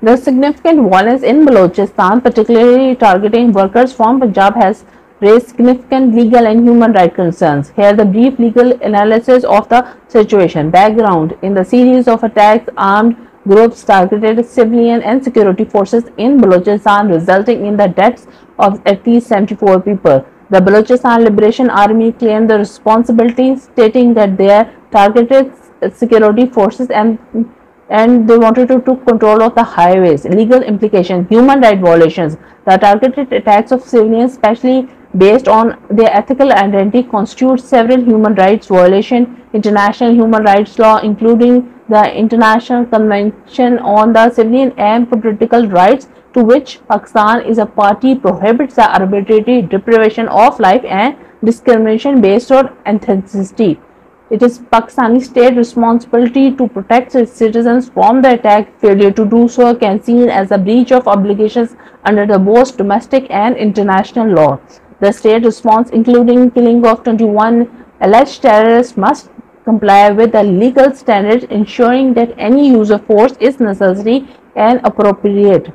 The significant violence in Balochistan, particularly targeting workers from Punjab, has raised significant legal and human rights concerns. Here, the brief legal analysis of the situation. Background: in the series of attacks, armed groups targeted civilian and security forces in Balochistan, resulting in the deaths of at least 74 people. The Balochistan Liberation Army claimed the responsibility, stating that they targeted security forces and they wanted to take control of the highways. Legal implications: human rights violations. The targeted attacks of civilians, especially based on their ethical identity, constitute several human rights violations. International human rights law, including the International Convention on the Civilian and Political Rights, to which Pakistan is a party, prohibits the arbitrary deprivation of life and discrimination based on ethnicity. It is Pakistani state responsibility to protect its citizens from the attack. Failure to do so can be seen as a breach of obligations under the both domestic and international law. The state response, including killing of 21 alleged terrorists, must comply with the legal standards, ensuring that any use of force is necessary and appropriate.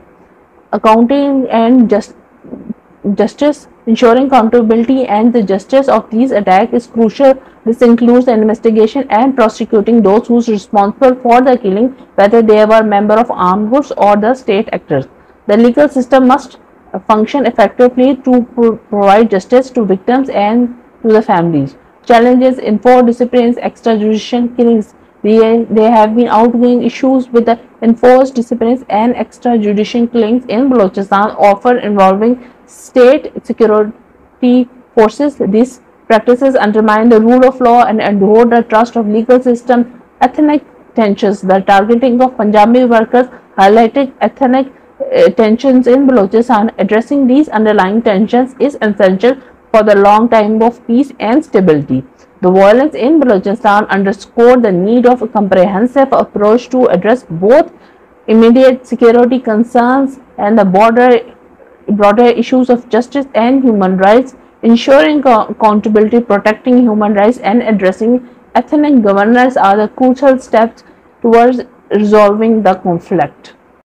Accounting and justice. Ensuring accountability and the justice of these attacks is crucial. This includes the investigation and prosecuting those who are responsible for the killing, whether they were members of armed groups or the state actors. The legal system must function effectively to provide justice to victims and to the families. Challenges: enforced disciplines, extrajudicial killings. There have been outgoing issues with the enforced disciplines and extrajudicial killings in Balochistan, often involving state security forces. These practices undermine the rule of law and erode the trust of legal system. Ethnic tensions. The targeting of Punjabi workers highlighted ethnic tensions in Balochistan. Addressing these underlying tensions is essential for the long time of peace and stability. The violence in Balochistan underscored the need of a comprehensive approach to address both immediate security concerns and the broader issues of justice and human rights. Ensuring accountability, protecting human rights, and addressing ethnic governance are the crucial steps towards resolving the conflict.